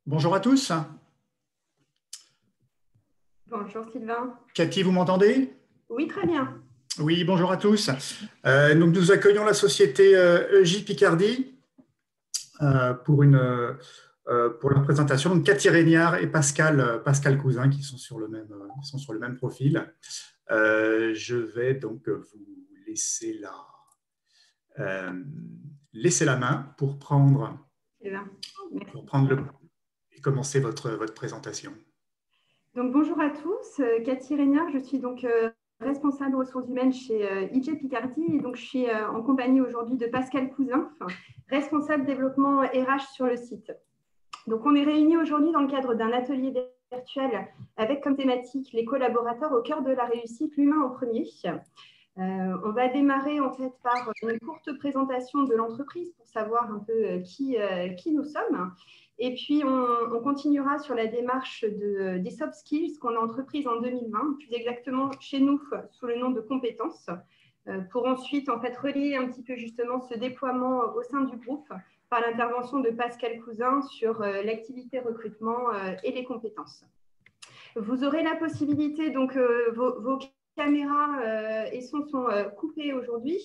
Bonjour à tous. Bonjour Sylvain. Cathy, vous m'entendez? Oui, très bien. Oui, bonjour à tous. Donc nous accueillons la société EJ Picardie pour la présentation. Donc, Cathy Régnard et Pascal Cousin qui sont sur le même profil. Je vais donc vous laisser la main pour Sylvain. Merci. et commencer votre présentation. Donc, bonjour à tous. Cathy Régnard, je suis donc responsable ressources humaines chez EJ Picardie et donc je suis en compagnie aujourd'hui de Pascal Cousin, responsable développement RH sur le site. Donc, on est réunis aujourd'hui dans le cadre d'un atelier virtuel avec comme thématique les collaborateurs au cœur de la réussite, l'humain en premier. On va démarrer en fait par une courte présentation de l'entreprise pour savoir un peu qui nous sommes. Et puis, on continuera sur la démarche des soft skills qu'on a entreprise en 2020, plus exactement chez nous sous le nom de compétences, pour ensuite en fait relier un petit peu justement ce déploiement au sein du groupe par l'intervention de Pascal Cousin sur l'activité recrutement et les compétences. Vous aurez la possibilité, donc vos caméras et sons sont coupés aujourd'hui.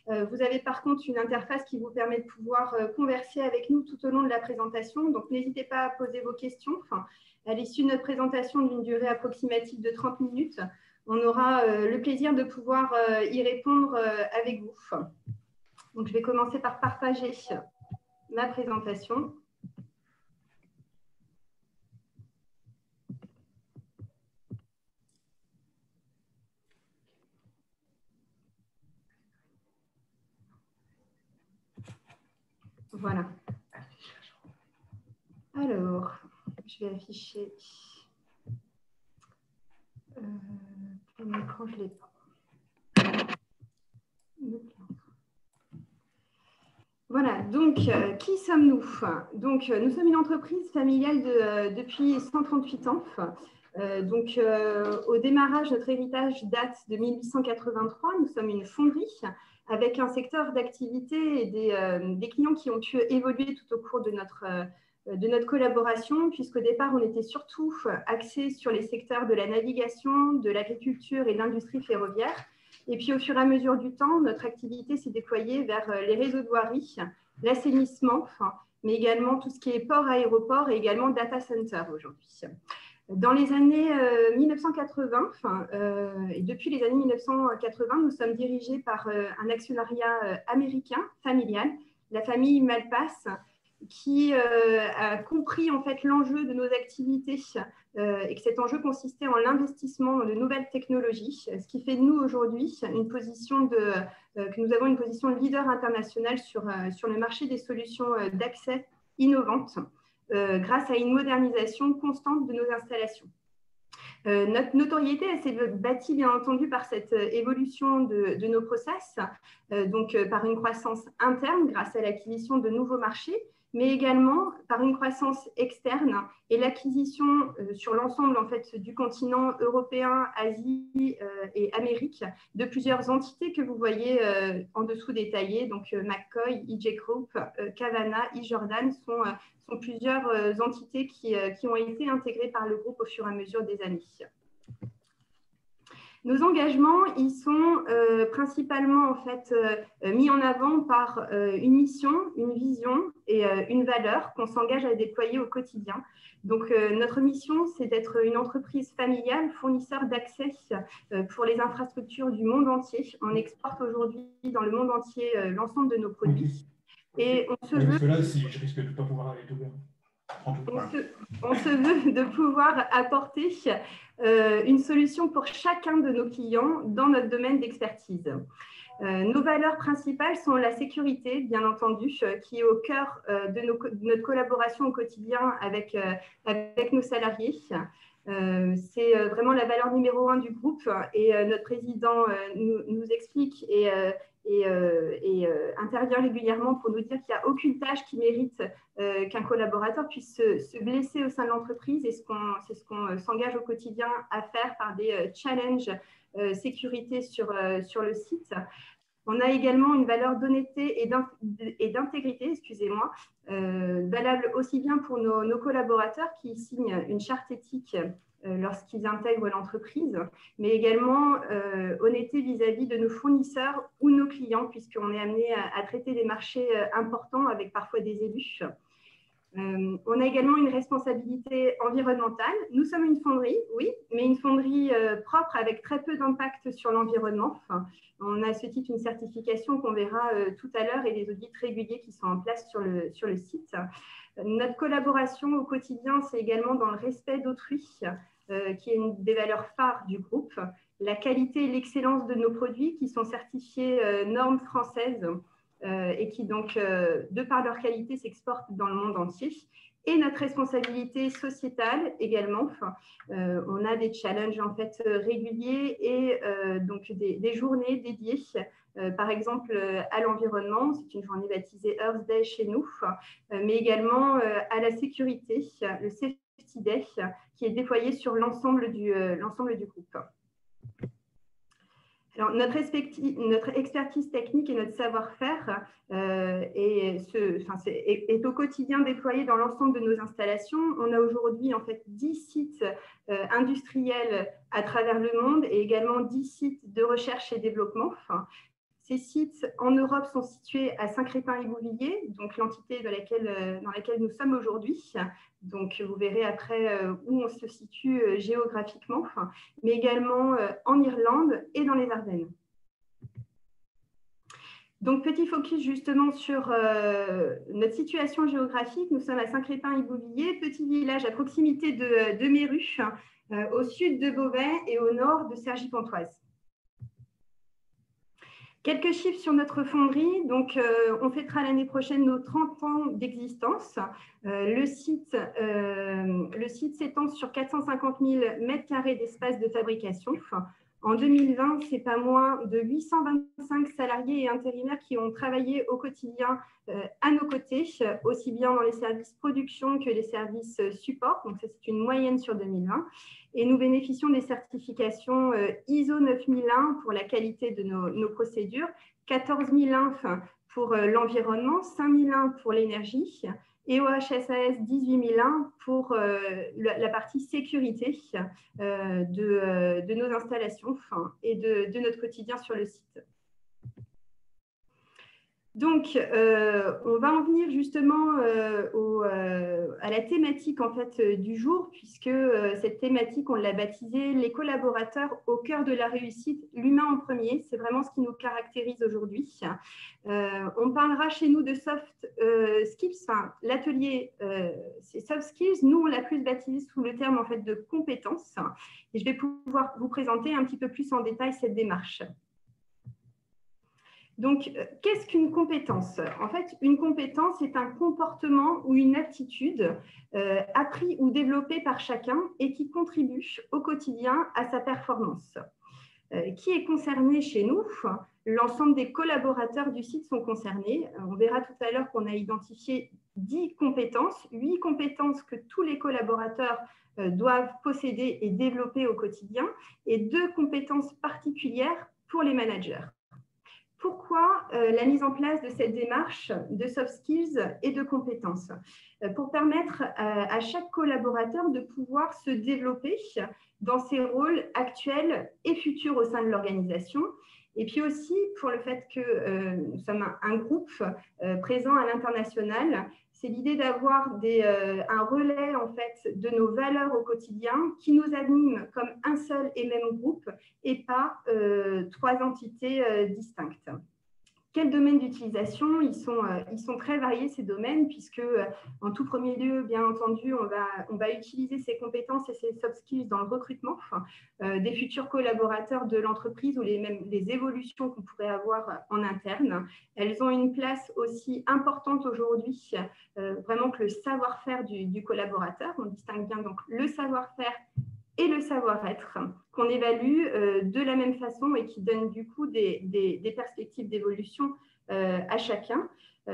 Vous avez par contre une interface qui vous permet de pouvoir converser avec nous tout au long de la présentation. Donc, n'hésitez pas à poser vos questions. À l'issue de notre présentation d'une durée approximative de 30 minutes, on aura le plaisir de pouvoir y répondre avec vous. Donc, je vais commencer par partager ma présentation. Voilà. Alors, je vais afficher mon écran, je ne l'ai pas. Voilà, donc qui sommes-nous? Donc, nous sommes une entreprise familiale depuis 138 ans. Au démarrage, notre héritage date de 1883. Nous sommes une fonderie avec un secteur d'activité et des clients qui ont pu évoluer tout au cours de notre collaboration, puisqu'au départ, on était surtout axé sur les secteurs de la navigation, de l'agriculture et de l'industrie ferroviaire. Et puis, au fur et à mesure du temps, notre activité s'est déployée vers les réseaux de voirie, l'assainissement, mais également tout ce qui est port, aéroport et également data center aujourd'hui. Dans les années 1980, et depuis les années 1980, nous sommes dirigés par un actionnariat américain familial, la famille Malpass, qui a compris en fait l'enjeu de nos activités et que cet enjeu consistait en l'investissement dans de nouvelles technologies, ce qui fait de nous aujourd'hui que nous avons une position de leader international sur le marché des solutions d'accès innovantes grâce à une modernisation constante de nos installations. Notre notoriété s'est bâtie bien entendu par cette évolution de nos process, par une croissance interne grâce à l'acquisition de nouveaux marchés, mais également par une croissance externe et l'acquisition sur l'ensemble en fait, du continent européen, Asie et Amérique de plusieurs entités que vous voyez en dessous détaillées. Donc McCoy, EJ Group, Cavana, eJordan sont plusieurs entités qui ont été intégrées par le groupe au fur et à mesure des années. Nos engagements, ils sont principalement en fait, mis en avant par une mission, une vision et une valeur qu'on s'engage à déployer au quotidien. Donc, notre mission, c'est d'être une entreprise familiale, fournisseur d'accès pour les infrastructures du monde entier. On exporte aujourd'hui dans le monde entier l'ensemble de nos produits. Et on se veut... Parce que là, je risque de ne pas pouvoir aller tout bien. On se veut de pouvoir apporter une solution pour chacun de nos clients dans notre domaine d'expertise. Nos valeurs principales sont la sécurité, bien entendu, qui est au cœur de notre collaboration au quotidien avec nos salariés. C'est vraiment la valeur numéro 1 du groupe et notre président nous explique et intervient régulièrement pour nous dire qu'il n'y a aucune tâche qui mérite qu'un collaborateur puisse se blesser au sein de l'entreprise et c'est ce qu'on s'engage au quotidien à faire par des challenges sécurité sur le site. On a également une valeur d'honnêteté et d'intégrité, excusez-moi, valable aussi bien pour nos collaborateurs qui signent une charte éthique lorsqu'ils intègrent l'entreprise, mais également honnêteté vis-à-vis de nos fournisseurs ou nos clients, puisqu'on est amené à traiter des marchés importants avec parfois des élus. On a également une responsabilité environnementale. Nous sommes une fonderie, oui, mais une fonderie propre avec très peu d'impact sur l'environnement. Enfin, on a à ce titre une certification qu'on verra tout à l'heure et des audits réguliers qui sont en place sur le site. Notre collaboration au quotidien, c'est également dans le respect d'autrui, qui est une des valeurs phares du groupe. La qualité et l'excellence de nos produits qui sont certifiés normes françaises et qui donc, de par leur qualité, s'exportent dans le monde entier. Et notre responsabilité sociétale également. On a des challenges en fait réguliers et donc des journées dédiées. Par exemple, à l'environnement, c'est une journée baptisée Earth Day chez nous, mais également à la sécurité, le Safety Day, qui est déployé sur l'ensemble du groupe. Alors, notre expertise technique et notre savoir-faire est au quotidien déployé dans l'ensemble de nos installations. On a aujourd'hui en fait 10 sites industriels à travers le monde et également 10 sites de recherche et développement. Ces sites en Europe sont situés à Saint-Crépin-Ibouvillers, donc l'entité dans laquelle nous sommes aujourd'hui. Donc, vous verrez après où on se situe géographiquement, mais également en Irlande et dans les Ardennes. Donc, petit focus justement sur notre situation géographique. Nous sommes à Saint-Crépin-Ibouvillers, petit village à proximité de Méru, au sud de Beauvais et au nord de Cergy-Pontoise. Quelques chiffres sur notre fonderie. Donc, on fêtera l'année prochaine nos 30 ans d'existence. Le site s'étend sur 450 000 m² d'espace de fabrication. En 2020, c'est pas moins de 825 salariés et intérimaires qui ont travaillé au quotidien à nos côtés, aussi bien dans les services production que les services support. Donc, ça, c'est une moyenne sur 2020. Et nous bénéficions des certifications ISO 9001 pour la qualité de nos procédures, 14001 pour l'environnement, 5001 pour l'énergie et OHSAS 18001 pour la partie sécurité de nos installations et de notre quotidien sur le site. Donc, on va en venir justement à la thématique en fait, du jour, puisque cette thématique, on l'a baptisée « Les collaborateurs au cœur de la réussite, l'humain en premier ». C'est vraiment ce qui nous caractérise aujourd'hui. On parlera chez nous de soft skills, enfin, l'atelier, c'est soft skills. Nous, on l'a plus baptisé sous le terme en fait, de compétences. Et je vais pouvoir vous présenter un petit peu plus en détail cette démarche. Donc, qu'est-ce qu'une compétence? En fait, une compétence est un comportement ou une aptitude appris ou développé par chacun et qui contribue au quotidien à sa performance. Qui est concerné chez nous? L'ensemble des collaborateurs du site sont concernés. On verra tout à l'heure qu'on a identifié 10 compétences, 8 compétences que tous les collaborateurs doivent posséder et développer au quotidien et 2 compétences particulières pour les managers. Pourquoi la mise en place de cette démarche de soft skills et de compétences? Pour permettre à chaque collaborateur de pouvoir se développer dans ses rôles actuels et futurs au sein de l'organisation. Et puis aussi pour le fait que nous sommes un groupe présent à l'international, c'est l'idée d'avoir un relais en fait, de nos valeurs au quotidien qui nous animent comme un seul et même groupe et pas 3 entités distinctes. Quels domaines d'utilisation? Ils sont très variés, ces domaines, puisque en tout premier lieu, bien entendu, on va utiliser ces compétences et ces soft skills dans le recrutement des futurs collaborateurs de l'entreprise ou les évolutions qu'on pourrait avoir en interne. Elles ont une place aussi importante aujourd'hui, vraiment que le savoir-faire du collaborateur. On distingue bien donc le savoir-faire et le savoir-être qu'on évalue de la même façon et qui donne du coup des perspectives d'évolution à chacun.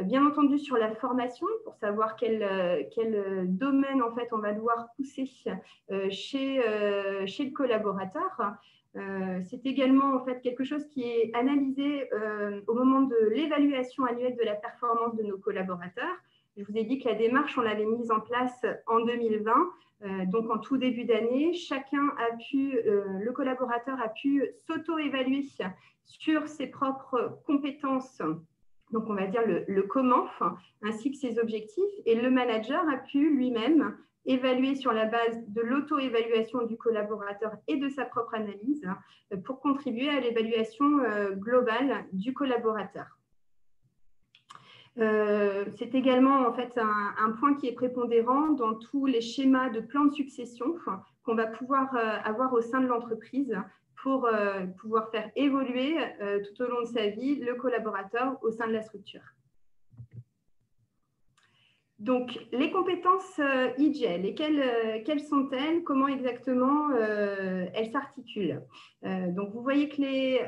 Bien entendu sur la formation pour savoir quel domaine en fait on va devoir pousser chez le collaborateur. C'est également en fait quelque chose qui est analysé au moment de l'évaluation annuelle de la performance de nos collaborateurs. Je vous ai dit que la démarche, on l'avait mise en place en 2020. Donc, en tout début d'année, le collaborateur a pu s'auto-évaluer sur ses propres compétences, donc on va dire le comment, ainsi que ses objectifs. Et le manager a pu lui-même évaluer sur la base de l'auto-évaluation du collaborateur et de sa propre analyse pour contribuer à l'évaluation globale du collaborateur. C'est également en fait un point qui est prépondérant dans tous les schémas de plan de succession qu'on va pouvoir avoir au sein de l'entreprise pour pouvoir faire évoluer tout au long de sa vie le collaborateur au sein de la structure. Donc, les compétences IGEL, et quelles sont-elles? Comment exactement elles s'articulent? Donc, vous voyez que les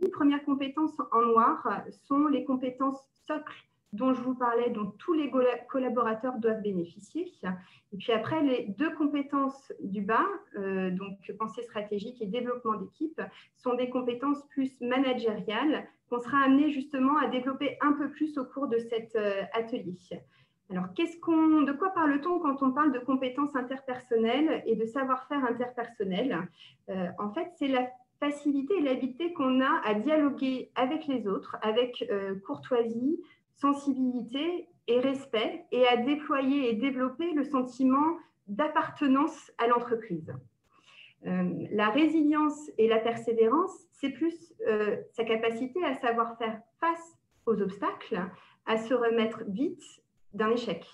8 premières compétences en noir sont les compétences socles dont je vous parlais, dont tous les collaborateurs doivent bénéficier. Et puis après, les 2 compétences du bas, donc pensée stratégique et développement d'équipe, sont des compétences plus managériales qu'on sera amené justement à développer un peu plus au cours de cet atelier. Alors, de quoi parle-t-on quand on parle de compétences interpersonnelles et de savoir-faire interpersonnel? En fait, c'est la facilité et l'habileté qu'on a à dialoguer avec les autres, avec courtoisie, sensibilité et respect, et à déployer et développer le sentiment d'appartenance à l'entreprise. La résilience et la persévérance, c'est plus sa capacité à savoir faire face aux obstacles, à se remettre vite d'un échec.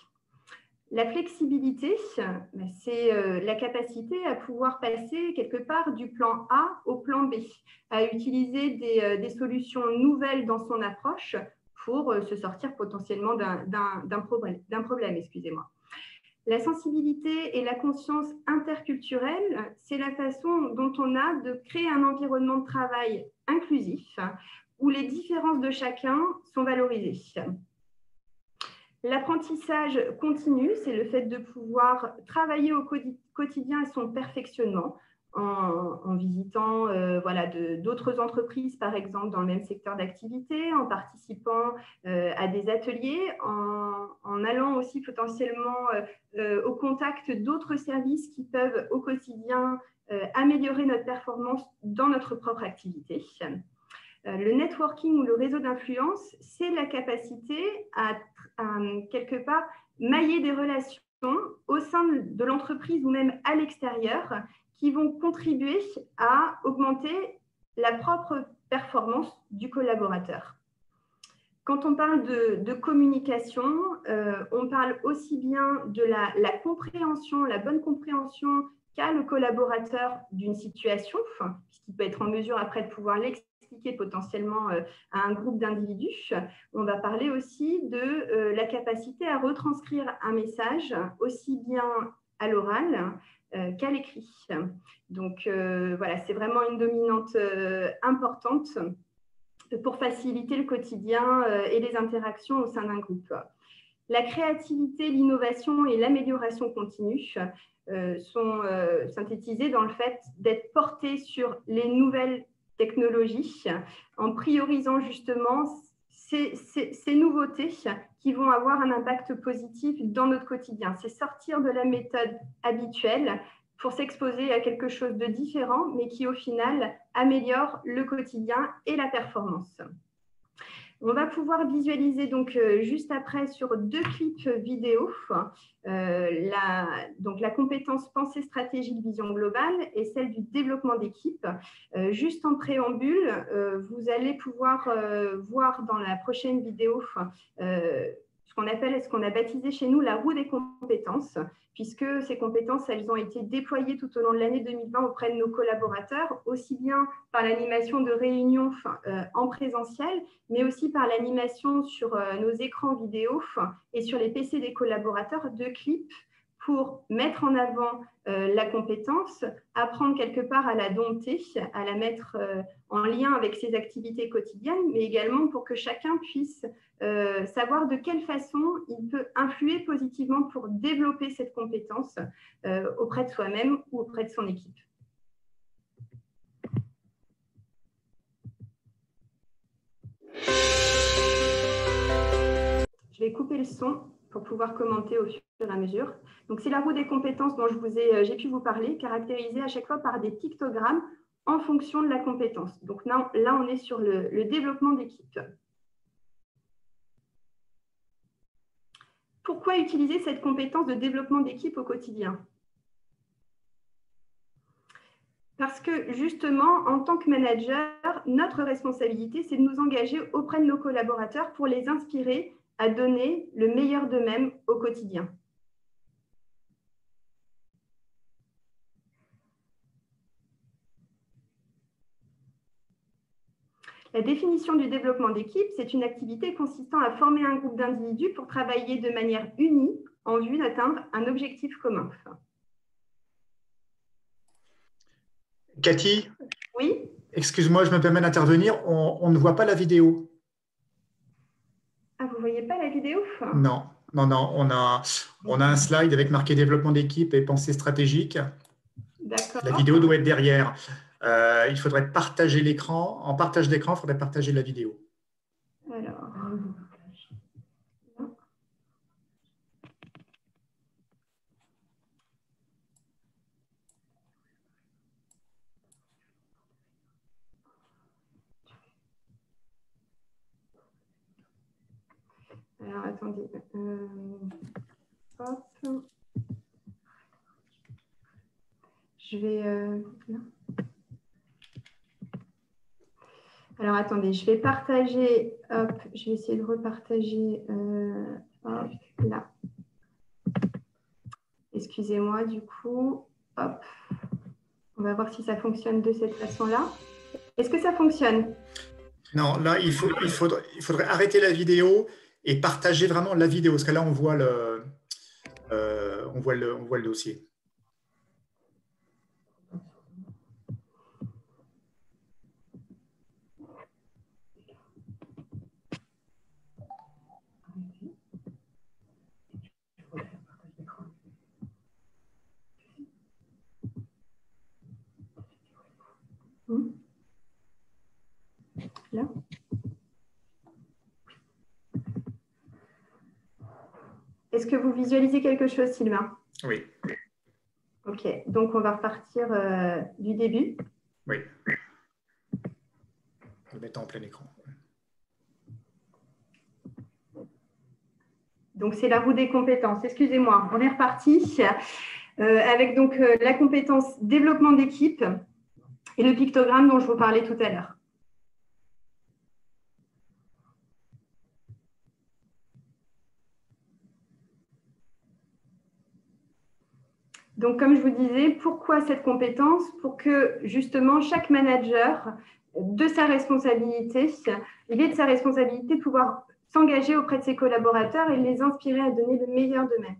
La flexibilité, c'est la capacité à pouvoir passer quelque part du plan A au plan B, à utiliser des solutions nouvelles dans son approche pour se sortir potentiellement d'un problème. Excusez-moi. La sensibilité et la conscience interculturelle, c'est la façon dont on a de créer un environnement de travail inclusif où les différences de chacun sont valorisées. L'apprentissage continu, c'est le fait de pouvoir travailler au quotidien à son perfectionnement en visitant d'autres entreprises, par exemple, dans le même secteur d'activité, en participant à des ateliers, en allant aussi potentiellement au contact d'autres services qui peuvent au quotidien améliorer notre performance dans notre propre activité. Le networking ou le réseau d'influence, c'est la capacité à quelque part mailler des relations au sein de l'entreprise ou même à l'extérieur qui vont contribuer à augmenter la propre performance du collaborateur. Quand on parle de communication, on parle aussi bien de la compréhension, la bonne compréhension qu'a le collaborateur d'une situation, puisqu'il peut être en mesure après de pouvoir l'expliquer potentiellement à un groupe d'individus. On va parler aussi de la capacité à retranscrire un message aussi bien à l'oral qu'à l'écrit. Donc voilà, c'est vraiment une dominante importante pour faciliter le quotidien et les interactions au sein d'un groupe. La créativité, l'innovation et l'amélioration continue sont synthétisées dans le fait d'être portés sur les nouvelles technologies en priorisant justement ces nouveautés qui vont avoir un impact positif dans notre quotidien. C'est sortir de la méthode habituelle pour s'exposer à quelque chose de différent, mais qui au final améliore le quotidien et la performance. On va pouvoir visualiser donc juste après sur 2 clips vidéo la compétence pensée stratégique vision globale et celle du développement d'équipe. Juste en préambule, vous allez pouvoir voir dans la prochaine vidéo ce qu'on a baptisé chez nous la roue des compétences, puisque ces compétences, elles ont été déployées tout au long de l'année 2020 auprès de nos collaborateurs, aussi bien par l'animation de réunions en présentiel, mais aussi par l'animation sur nos écrans vidéo et sur les PC des collaborateurs de clips pour mettre en avant la compétence, apprendre quelque part à la dompter, à la mettre en lien avec ses activités quotidiennes, mais également pour que chacun puisse savoir de quelle façon il peut influer positivement pour développer cette compétence auprès de soi-même ou auprès de son équipe. Je vais couper le son pour pouvoir commenter au fur et à mesure. Donc, c'est la roue des compétences dont j'ai pu vous parler, caractérisée à chaque fois par des pictogrammes en fonction de la compétence. Donc là on est sur le développement d'équipe. Pourquoi utiliser cette compétence de développement d'équipe au quotidien? Parce que justement, en tant que manager, notre responsabilité, c'est de nous engager auprès de nos collaborateurs pour les inspirer à donner le meilleur d'eux-mêmes au quotidien. La définition du développement d'équipe, c'est une activité consistant à former un groupe d'individus pour travailler de manière unie en vue d'atteindre un objectif commun. Cathy, oui, excuse-moi, je me permets d'intervenir. On ne voit pas la vidéo. Ah, vous ne voyez pas la vidéo? Non, non, non. On a un slide avec marqué développement d'équipe et pensée stratégique. D'accord. La vidéo doit être derrière. Il faudrait partager l'écran. En partage d'écran, il faudrait partager la vidéo. Alors, attendez. Hop. Je vais... Alors, attendez, je vais partager. Hop, je vais essayer de repartager. Hop, là. Excusez-moi, du coup. Hop. On va voir si ça fonctionne de cette façon-là. Est-ce que ça fonctionne? Non, là, il faudrait arrêter la vidéo et partager vraiment la vidéo, parce que là, on voit le dossier. Là. Est-ce que vous visualisez quelque chose, Sylvain? Oui. Ok, donc on va repartir du début. Oui. On le met en plein écran. Donc, c'est la roue des compétences. Excusez-moi, on est reparti avec donc la compétence développement d'équipe et le pictogramme dont je vous parlais tout à l'heure. Donc, comme je vous disais, pourquoi cette compétence? Pour que justement chaque manager, de sa responsabilité, il est de sa responsabilité de pouvoir s'engager auprès de ses collaborateurs et les inspirer à donner le meilleur d'eux-mêmes.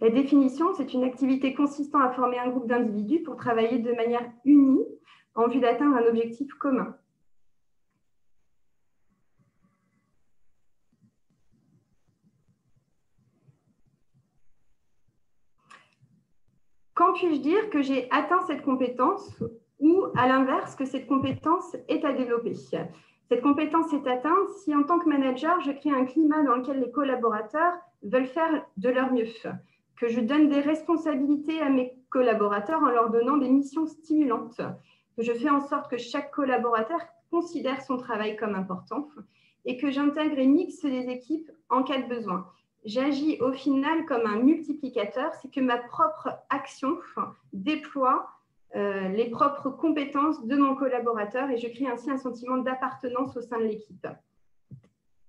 La définition, c'est une activité consistant à former un groupe d'individus pour travailler de manière unie en vue d'atteindre un objectif commun. Quand puis-je dire que j'ai atteint cette compétence ou, à l'inverse, que cette compétence est à développer? Cette compétence est atteinte si, en tant que manager, je crée un climat dans lequel les collaborateurs veulent faire de leur mieux, que je donne des responsabilités à mes collaborateurs en leur donnant des missions stimulantes, que je fais en sorte que chaque collaborateur considère son travail comme important et que j'intègre et mixe les équipes en cas de besoin. J'agis au final comme un multiplicateur, c'est que ma propre action déploie les propres compétences de mon collaborateur et je crée ainsi un sentiment d'appartenance au sein de l'équipe.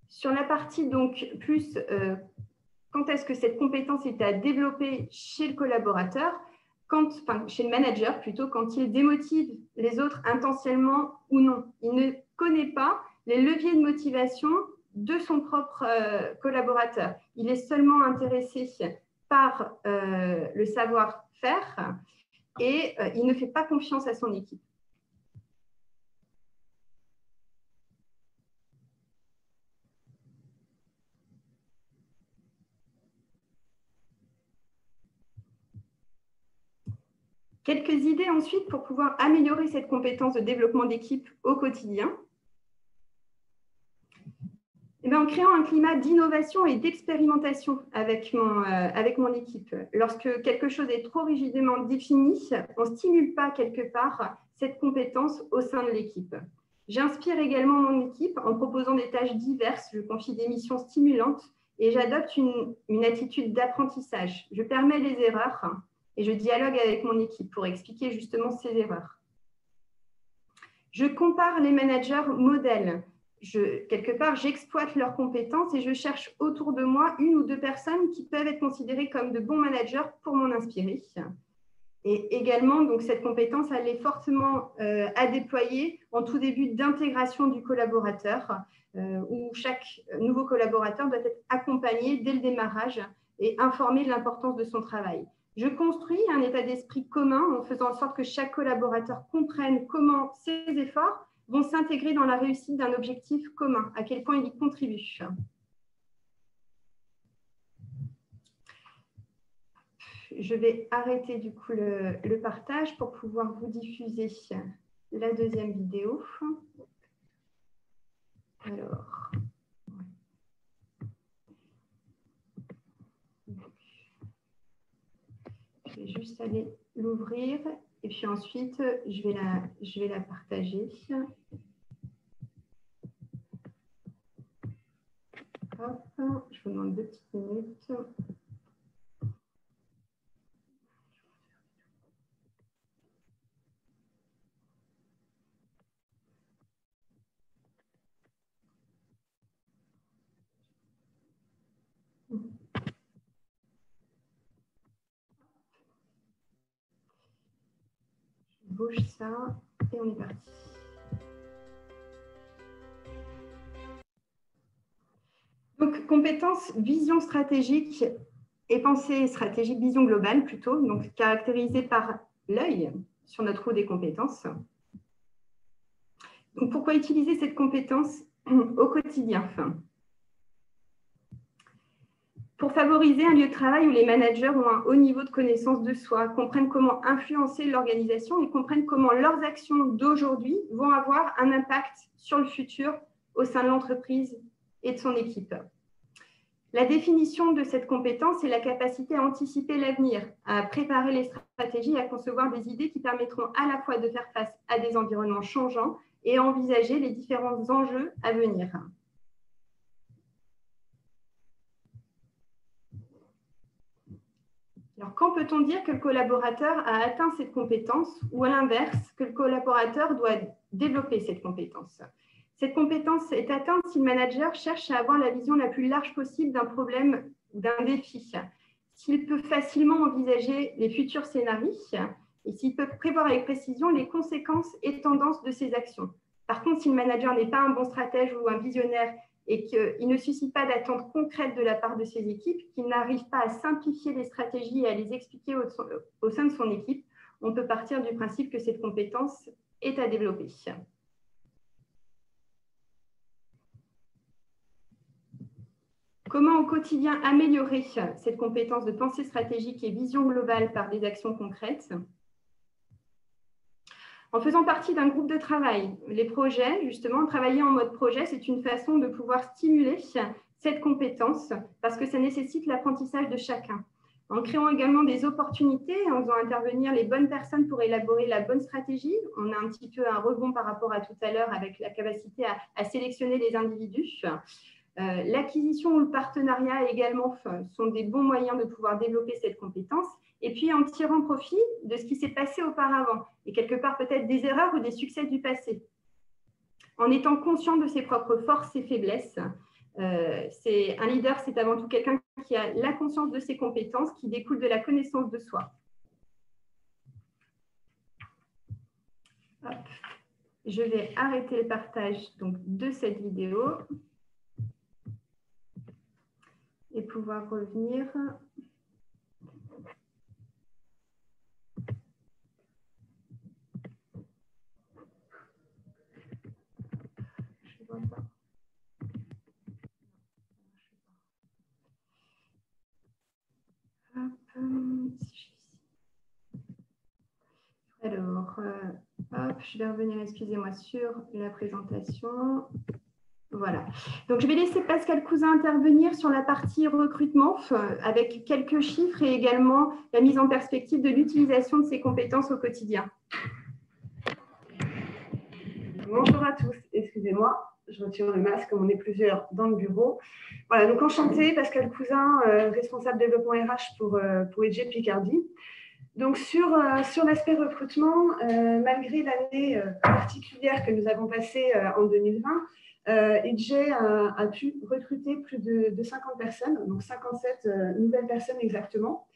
Sur la partie donc plus quand est-ce que cette compétence est à développer chez le collaborateur, chez le manager plutôt, quand il démotive les autres intentionnellement ou non. Il ne connaît pas les leviers de motivation de son propre collaborateur. Il est seulement intéressé par le savoir-faire et il ne fait pas confiance à son équipe. Quelques idées ensuite pour pouvoir améliorer cette compétence de développement d'équipe au quotidien. En créant un climat d'innovation et d'expérimentation avec mon équipe. Lorsque quelque chose est trop rigidement défini, on ne stimule pas quelque part cette compétence au sein de l'équipe. J'inspire également mon équipe en proposant des tâches diverses, je confie des missions stimulantes et j'adopte une attitude d'apprentissage. Je permets les erreurs et je dialogue avec mon équipe pour expliquer justement ces erreurs. Je compare les managers modèles. Quelque part, j'exploite leurs compétences et je cherche autour de moi une ou deux personnes qui peuvent être considérées comme de bons managers pour m'en inspirer. Et également, donc, cette compétence, elle est fortement à déployer en tout début d'intégration du collaborateur, où chaque nouveau collaborateur doit être accompagné dès le démarrage et informé de l'importance de son travail. Je construis un état d'esprit commun en faisant en sorte que chaque collaborateur comprenne comment ses efforts vont s'intégrer dans la réussite d'un objectif commun, à quel point il y contribue. Je vais arrêter du coup le partage pour pouvoir vous diffuser la deuxième vidéo. Alors, je vais juste aller l'ouvrir et puis ensuite je vais la partager. Hop, je vous demande 2 petites minutes. Je bouge ça et on est parti. Donc, compétences, vision stratégique et pensée stratégique, vision globale plutôt, donc caractérisée par l'œil sur notre roue des compétences. Donc, pourquoi utiliser cette compétence au quotidien? Pour favoriser un lieu de travail où les managers ont un haut niveau de connaissance de soi, comprennent comment influencer l'organisation et comprennent comment leurs actions d'aujourd'hui vont avoir un impact sur le futur au sein de l'entreprise et de son équipe. La définition de cette compétence est la capacité à anticiper l'avenir, à préparer les stratégies, à concevoir des idées qui permettront à la fois de faire face à des environnements changeants et à envisager les différents enjeux à venir. Alors, quand peut-on dire que le collaborateur a atteint cette compétence ou à l'inverse, que le collaborateur doit développer cette compétence? Cette compétence est atteinte si le manager cherche à avoir la vision la plus large possible d'un problème ou d'un défi, s'il peut facilement envisager les futurs scénarios et s'il peut prévoir avec précision les conséquences et tendances de ses actions. Par contre, si le manager n'est pas un bon stratège ou un visionnaire et qu'il ne suscite pas d'attentes concrètes de la part de ses équipes, qu'il n'arrive pas à simplifier les stratégies et à les expliquer au sein de son équipe, on peut partir du principe que cette compétence est à développer. Comment au quotidien améliorer cette compétence de pensée stratégique et vision globale par des actions concrètes? En faisant partie d'un groupe de travail, les projets, justement, travailler en mode projet, c'est une façon de pouvoir stimuler cette compétence parce que ça nécessite l'apprentissage de chacun. En créant également des opportunités, en faisant intervenir les bonnes personnes pour élaborer la bonne stratégie, on a un petit peu un rebond par rapport à tout à l'heure avec la capacité à sélectionner les individus. L'acquisition ou le partenariat également sont des bons moyens de pouvoir développer cette compétence et puis en tirant profit de ce qui s'est passé auparavant et quelque part peut-être des erreurs ou des succès du passé. En étant conscient de ses propres forces et faiblesses, un leader, c'est avant tout quelqu'un qui a la conscience de ses compétences qui découlent de la connaissance de soi. Hop. Je vais arrêter le partage donc, de cette vidéo et pouvoir revenir. Je ne vois pas. Hop, si je suis ici. je vais revenir, excusez-moi, sur la présentation. Voilà. Donc, je vais laisser Pascal Cousin intervenir sur la partie recrutement avec quelques chiffres et également la mise en perspective de l'utilisation de ces compétences au quotidien. Bonjour à tous, excusez-moi, je retire le masque comme on est plusieurs dans le bureau. Voilà, donc enchantée, Pascal Cousin, responsable développement RH pour EG Picardie. Donc sur l'aspect recrutement, malgré l'année particulière que nous avons passée en 2020, EG a pu recruter plus de 50 personnes, donc 57 nouvelles personnes exactement.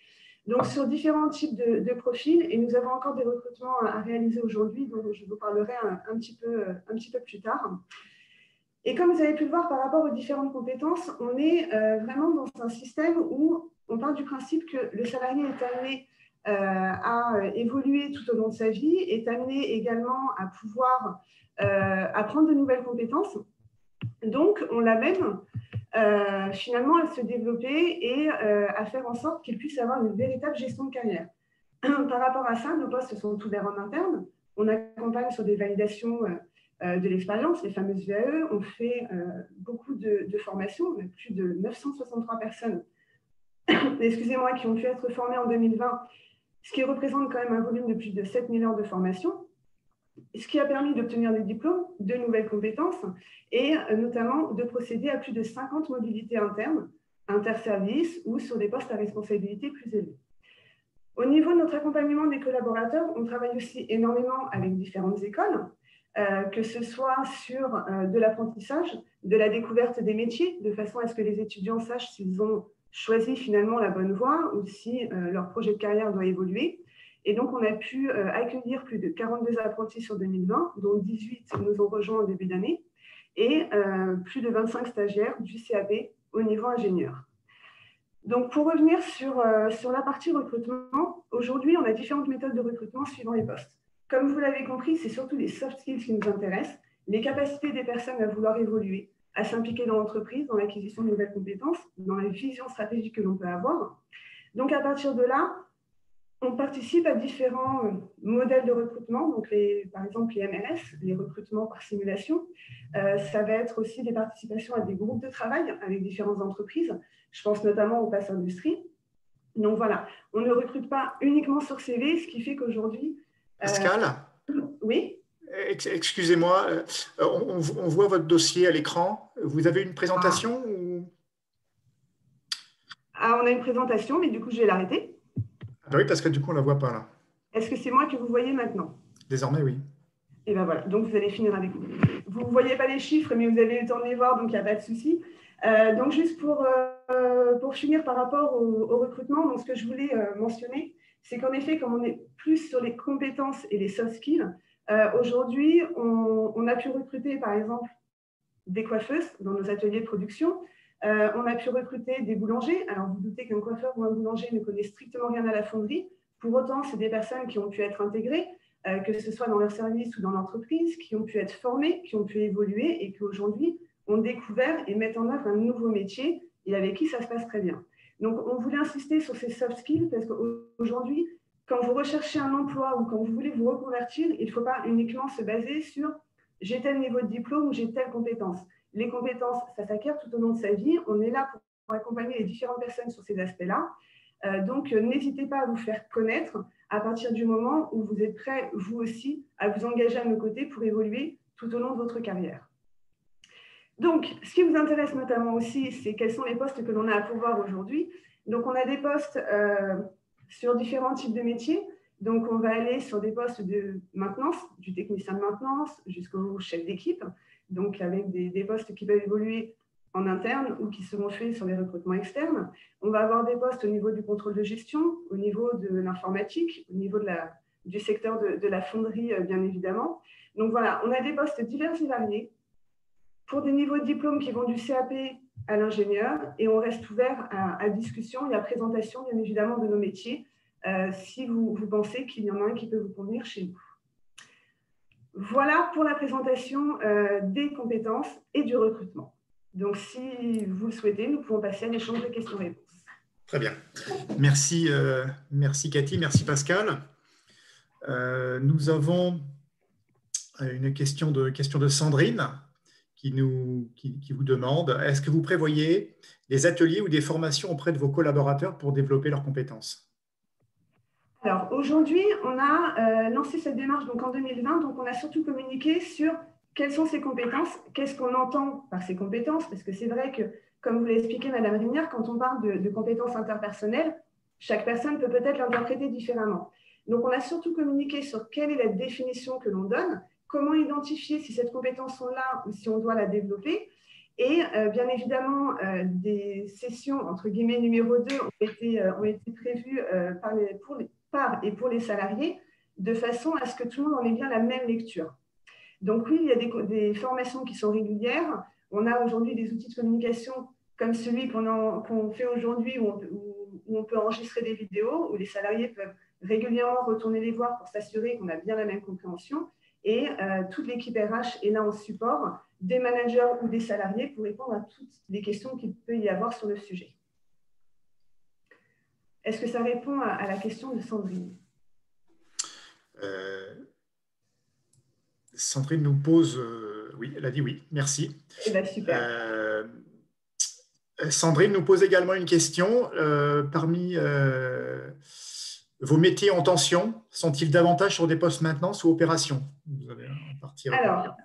Donc, sur différents types de profils, et nous avons encore des recrutements à réaliser aujourd'hui, dont je vous parlerai un petit peu plus tard. Et comme vous avez pu le voir par rapport aux différentes compétences, on est vraiment dans un système où on part du principe que le salarié est amené à évoluer tout au long de sa vie, est amené également à pouvoir apprendre de nouvelles compétences. Donc, on l'amène finalement à se développer et à faire en sorte qu'il puisse avoir une véritable gestion de carrière. Par rapport à ça, nos postes sont ouverts en interne. On accompagne sur des validations de l'expérience, les fameuses VAE. On fait beaucoup de formations, plus de 963 personnes excusez-moi, qui ont pu être formées en 2020, ce qui représente quand même un volume de plus de 7000 heures de formation, ce qui a permis d'obtenir des diplômes, de nouvelles compétences et notamment de procéder à plus de 50 mobilités internes, interservices ou sur des postes à responsabilité plus élevée. Au niveau de notre accompagnement des collaborateurs, on travaille aussi énormément avec différentes écoles, que ce soit sur de l'apprentissage, de la découverte des métiers, de façon à ce que les étudiants sachent s'ils ont choisi finalement la bonne voie ou si leur projet de carrière doit évoluer. Et donc, on a pu accueillir plus de 42 apprentis sur 2020, dont 18 nous ont rejoints en début d'année, et plus de 25 stagiaires du CAP au niveau ingénieur. Donc, pour revenir sur la partie recrutement, aujourd'hui, on a différentes méthodes de recrutement suivant les postes. Comme vous l'avez compris, c'est surtout les soft skills qui nous intéressent, les capacités des personnes à vouloir évoluer, à s'impliquer dans l'entreprise, dans l'acquisition de nouvelles compétences, dans la vision stratégique que l'on peut avoir. Donc, à partir de là, on participe à différents modèles de recrutement, donc par exemple les MRS, les recrutements par simulation. Ça va être aussi des participations à des groupes de travail avec différentes entreprises. Je pense notamment au Pass Industrie. Donc voilà, on ne recrute pas uniquement sur CV, ce qui fait qu'aujourd'hui… Pascal, oui. Excusez-moi, on voit votre dossier à l'écran. Vous avez une présentation ou… On a une présentation, mais du coup, je vais l'arrêter. Ah oui, parce que du coup, on ne la voit pas là. Est-ce que c'est moi que vous voyez maintenant? Désormais, oui. Et bien voilà, donc vous allez finir avec vous. Vous ne voyez pas les chiffres, mais vous avez le temps de les voir, donc il n'y a pas de souci. Donc juste pour finir par rapport au recrutement, donc ce que je voulais mentionner, c'est qu'en effet, comme on est plus sur les compétences et les soft skills, aujourd'hui, on a pu recruter par exemple des coiffeuses dans nos ateliers de production. On a pu recruter des boulangers. Alors, vous doutez qu'un coiffeur ou un boulanger ne connaît strictement rien à la fonderie. Pour autant, c'est des personnes qui ont pu être intégrées, que ce soit dans leur service ou dans l'entreprise, qui ont pu être formées, qui ont pu évoluer et qui aujourd'hui ont découvert et mettent en œuvre un nouveau métier et avec qui ça se passe très bien. Donc, on voulait insister sur ces soft skills parce qu'aujourd'hui, quand vous recherchez un emploi ou quand vous voulez vous reconvertir, il ne faut pas uniquement se baser sur « j'ai tel niveau de diplôme ou j'ai telle compétence ». Les compétences, ça s'acquiert tout au long de sa vie. On est là pour accompagner les différentes personnes sur ces aspects-là. Donc, n'hésitez pas à vous faire connaître à partir du moment où vous êtes prêts, vous aussi, à vous engager à nos côtés pour évoluer tout au long de votre carrière. Donc, ce qui vous intéresse notamment aussi, c'est quels sont les postes que l'on a à pourvoir aujourd'hui. Donc, on a des postes sur différents types de métiers. Donc, on va aller sur des postes de maintenance, du technicien de maintenance jusqu'au chef d'équipe. Donc avec des postes qui peuvent évoluer en interne ou qui seront faits sur les recrutements externes. On va avoir des postes au niveau du contrôle de gestion, au niveau de l'informatique, au niveau du secteur de la fonderie, bien évidemment. Donc voilà, on a des postes divers et variés pour des niveaux de diplôme qui vont du CAP à l'ingénieur et on reste ouvert à discussion et à présentation, bien évidemment, de nos métiers si vous pensez qu'il y en a un qui peut vous convenir chez nous. Voilà pour la présentation des compétences et du recrutement. Donc, si vous le souhaitez, nous pouvons passer à l'échange de questions-réponses. Très bien. Merci, merci Cathy, merci Pascal. Nous avons Une question de Sandrine qui vous demande, est-ce que vous prévoyez des ateliers ou des formations auprès de vos collaborateurs pour développer leurs compétences? Alors, aujourd'hui, on a lancé cette démarche donc, en 2020, donc on a surtout communiqué sur quelles sont ces compétences, qu'est-ce qu'on entend par ces compétences, parce que c'est vrai que, comme vous l'avez expliqué, Madame Rinière, quand on parle de compétences interpersonnelles, chaque personne peut peut-être l'interpréter différemment. Donc, on a surtout communiqué sur quelle est la définition que l'on donne, comment identifier si cette compétence-là ou si on doit la développer. Et bien évidemment, des sessions, entre guillemets, numéro 2 ont été prévues par et pour les salariés, de façon à ce que tout le monde en ait bien la même lecture. Donc oui, il y a des formations qui sont régulières. On a aujourd'hui des outils de communication comme celui qu'on fait aujourd'hui, où on peut enregistrer des vidéos, où les salariés peuvent régulièrement retourner les voir pour s'assurer qu'on a bien la même compréhension. Et toute l'équipe RH est là en support, des managers ou des salariés, pour répondre à toutes les questions qu'il peut y avoir sur le sujet. Est-ce que ça répond à la question de Sandrine? Sandrine nous pose… oui, elle a dit oui, merci. Eh bien, super. Sandrine nous pose également une question. Parmi vos métiers en tension, sont-ils davantage sur des postes maintenance ou opération? Vous avez en partie répondu. Alors,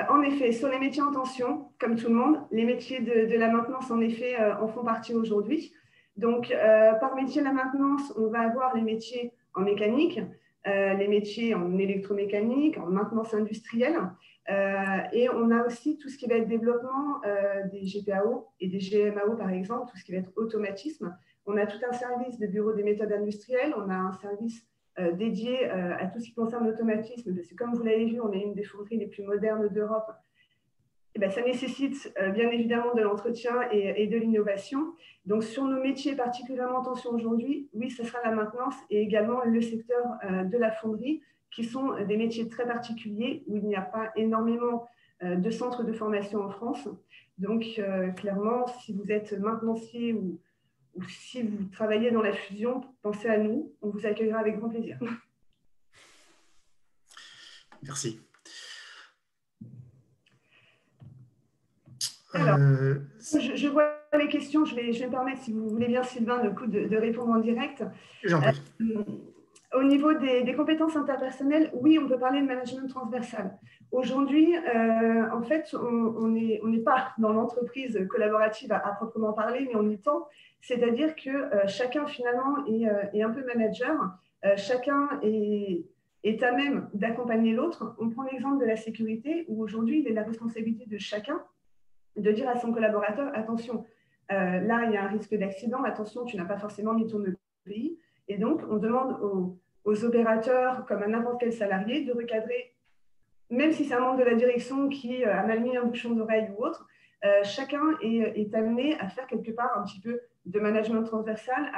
en effet, sur les métiers en tension, comme tout le monde, les métiers de la maintenance, en effet, en font partie aujourd'hui. Donc, par métier de la maintenance, on va avoir les métiers en mécanique, les métiers en électromécanique, en maintenance industrielle, et on a aussi tout ce qui va être développement des GPAO et des GMAO, par exemple, tout ce qui va être automatisme. On a tout un service de bureau des méthodes industrielles, on a un service dédié à tout ce qui concerne l'automatisme, parce que comme vous l'avez vu, on est une des fonderies les plus modernes d'Europe. Et bien, ça nécessite bien évidemment de l'entretien et de l'innovation. Donc, sur nos métiers particulièrement en tension aujourd'hui, oui, ce sera la maintenance et également le secteur de la fonderie, qui sont des métiers très particuliers où il n'y a pas énormément de centres de formation en France. Donc, clairement, si vous êtes maintenancier ou si vous travaillez dans la fusion, pensez à nous, on vous accueillera avec grand plaisir. Merci. Alors, je vois les questions, je vais me permettre, si vous voulez bien, Sylvain, le coup de répondre en direct. Au niveau des compétences interpersonnelles, oui, on peut parler de management transversal. Aujourd'hui, en fait, on n'est pas dans l'entreprise collaborative à proprement parler, mais on y tend. C'est-à-dire que chacun, finalement, est un peu manager. Chacun est à même d'accompagner l'autre. On prend l'exemple de la sécurité, où aujourd'hui, il est la responsabilité de chacun de dire à son collaborateur, attention, là, il y a un risque d'accident, attention, tu n'as pas forcément mis ton EPI. Et donc, on demande aux opérateurs, comme à n'importe quel salarié, de recadrer, même si c'est un membre de la direction qui a mal mis un bouchon d'oreille ou autre, chacun est amené à faire quelque part un petit peu de management transversal,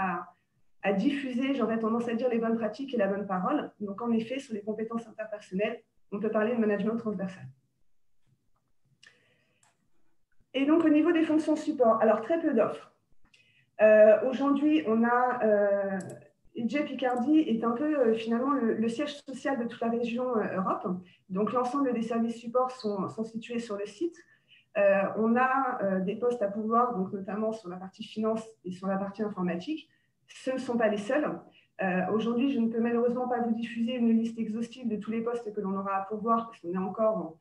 à diffuser, j'aurais tendance à dire, les bonnes pratiques et la bonne parole. Donc, en effet, sur les compétences interpersonnelles, on peut parler de management transversal. Et donc, au niveau des fonctions support, alors très peu d'offres. Aujourd'hui, on a EJ Picardie est un peu finalement le siège social de toute la région Europe. Donc, l'ensemble des services support sont situés sur le site. On a des postes à pourvoir, donc notamment sur la partie finance et sur la partie informatique. Ce ne sont pas les seuls. Aujourd'hui, je ne peux malheureusement pas vous diffuser une liste exhaustive de tous les postes que l'on aura à pourvoir, parce qu'on est encore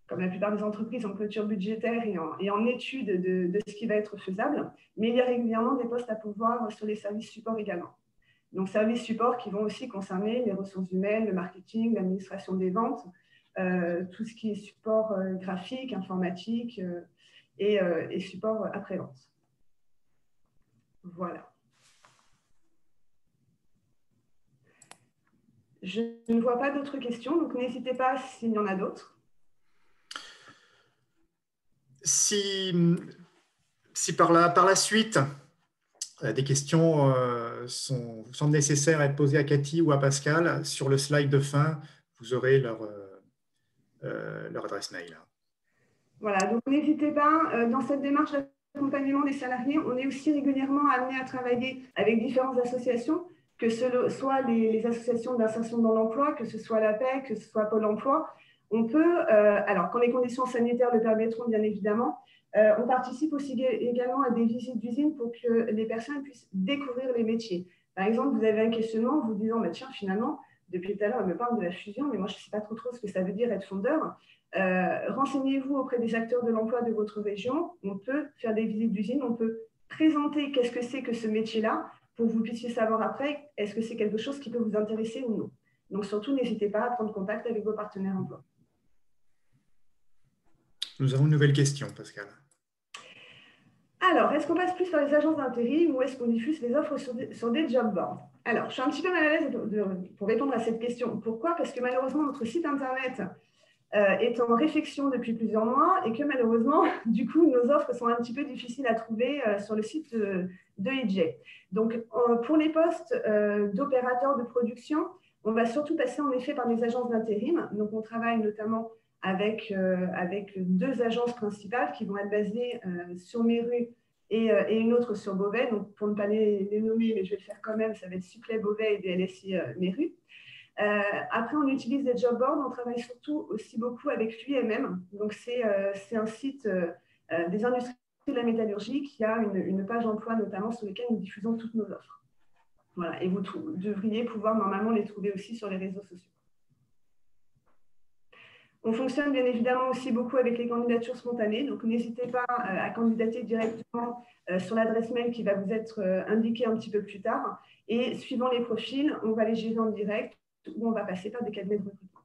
comme la plupart des entreprises, en clôture budgétaire et en étude de ce qui va être faisable. Mais il y a régulièrement des postes à pourvoir sur les services support également. Donc, services support qui vont aussi concerner les ressources humaines, le marketing, l'administration des ventes, tout ce qui est support graphique, informatique et support après-vente. Voilà. Je ne vois pas d'autres questions, donc n'hésitez pas s'il y en a d'autres. Si par la suite, des questions sont nécessaires à être posées à Cathy ou à Pascal, sur le slide de fin, vous aurez leur adresse mail. Voilà, donc n'hésitez pas, dans cette démarche d'accompagnement des salariés, on est aussi régulièrement amené à travailler avec différentes associations, que ce soit les associations d'insertion dans l'emploi, que ce soit l'APEC, que ce soit Pôle emploi. On peut, alors quand les conditions sanitaires le permettront, bien évidemment, on participe aussi également à des visites d'usine pour que les personnes puissent découvrir les métiers. Par exemple, vous avez un questionnement en vous disant, bah, tiens, finalement, depuis tout à l'heure, elle me parle de la fusion, mais moi, je ne sais pas trop ce que ça veut dire être fondeur. Renseignez-vous auprès des acteurs de l'emploi de votre région. On peut faire des visites d'usine, on peut présenter qu'est-ce que c'est que ce métier-là pour que vous puissiez savoir après, est-ce que c'est quelque chose qui peut vous intéresser ou non. Donc, surtout, n'hésitez pas à prendre contact avec vos partenaires emploi. Nous avons une nouvelle question, Pascal. Alors, est-ce qu'on passe plus par les agences d'intérim ou est-ce qu'on diffuse les offres sur des job boards? Alors, je suis un petit peu mal à l'aise pour répondre à cette question. Pourquoi? Parce que malheureusement, notre site Internet est en réflexion depuis plusieurs mois et que malheureusement, du coup, nos offres sont un petit peu difficiles à trouver sur le site de EJ. Donc, pour les postes d'opérateurs de production, on va surtout passer en effet par les agences d'intérim. Donc, on travaille notamment avec 2 agences principales qui vont être basées sur Méru et une autre sur Beauvais. Donc, pour ne pas les nommer, mais je vais le faire quand même, ça va être Supplet Beauvais et DLSI Méru. Après, on utilise des job boards. On travaille surtout aussi beaucoup avec l'UMM. Donc, c'est un site des industries de la métallurgie qui a une page emploi notamment sur laquelle nous diffusons toutes nos offres. Voilà. Et vous devriez pouvoir normalement les trouver aussi sur les réseaux sociaux. On fonctionne bien évidemment aussi beaucoup avec les candidatures spontanées. Donc, n'hésitez pas à candidater directement sur l'adresse mail qui va vous être indiquée un petit peu plus tard. Et suivant les profils, on va les gérer en direct ou on va passer par des cabinets de recrutement.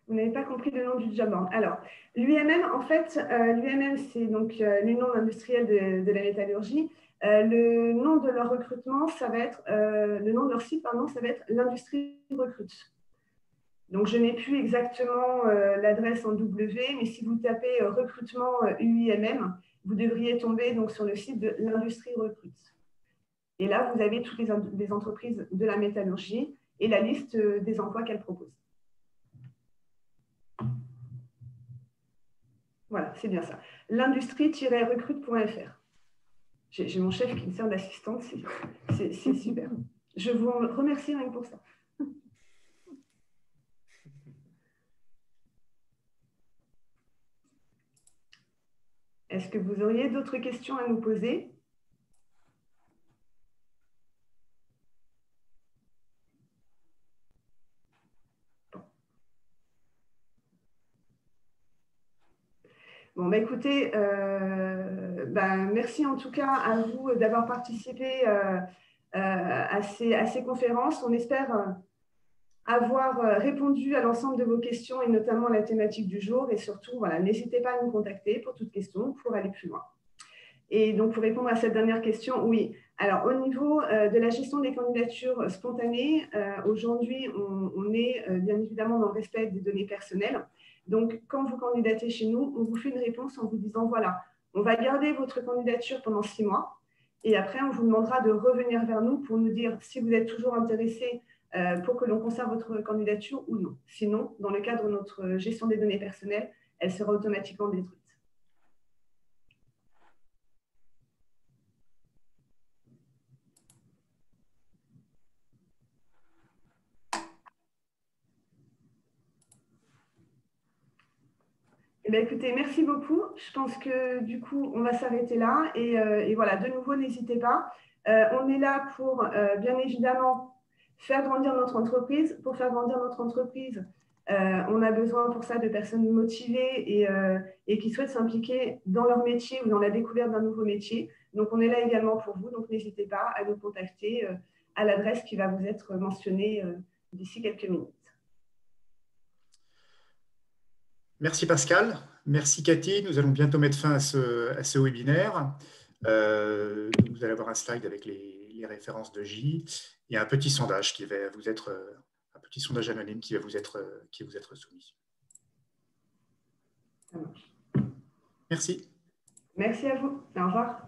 Vous n'avez pas compris le nom du job board. Alors, l'UMM, en fait, l'UMM, c'est donc l'Union industrielle de la métallurgie. Le nom de leur recrutement, ça va être, le nom de leur site, pardon, ça va être l'industrie recrute. Donc, je n'ai plus exactement l'adresse en W, mais si vous tapez recrutement UIMM, vous devriez tomber donc, sur le site de l'industrie recrute. Et là, vous avez toutes les entreprises de la métallurgie et la liste des emplois qu'elles proposent. Voilà, c'est bien ça. L'industrie-recrute.fr. J'ai mon chef qui me sert d'assistante, c'est super. Je vous remercie rien que pour ça. Est-ce que vous auriez d'autres questions à nous poser? Bon, bah, écoutez, merci en tout cas à vous d'avoir participé à ces conférences. On espère avoir répondu à l'ensemble de vos questions et notamment à la thématique du jour. Et surtout, voilà, n'hésitez pas à nous contacter pour toute question, pour aller plus loin. Et donc, pour répondre à cette dernière question, oui. Alors, au niveau de la gestion des candidatures spontanées, aujourd'hui, on est bien évidemment dans le respect des données personnelles. Donc, quand vous candidatez chez nous, on vous fait une réponse en vous disant, voilà, on va garder votre candidature pendant 6 mois. Et après, on vous demandera de revenir vers nous pour nous dire si vous êtes toujours intéressé pour que l'on conserve votre candidature ou non. Sinon, dans le cadre de notre gestion des données personnelles, elle sera automatiquement détruite. Eh bien, écoutez, merci beaucoup. Je pense que du coup, on va s'arrêter là. Et voilà, de nouveau, n'hésitez pas. On est là pour, bien évidemment, faire grandir notre entreprise. Pour faire grandir notre entreprise, on a besoin pour ça de personnes motivées et qui souhaitent s'impliquer dans leur métier ou dans la découverte d'un nouveau métier. Donc, on est là également pour vous. Donc, n'hésitez pas à nous contacter à l'adresse qui va vous être mentionnée d'ici quelques minutes. Merci Pascal, merci Cathy. Nous allons bientôt mettre fin à ce webinaire. Vous allez avoir un slide avec les références de J. Il y a un petit sondage qui va vous être, un petit sondage anonyme qui va vous être soumis. Ça marche. Merci. Merci à vous. Au revoir.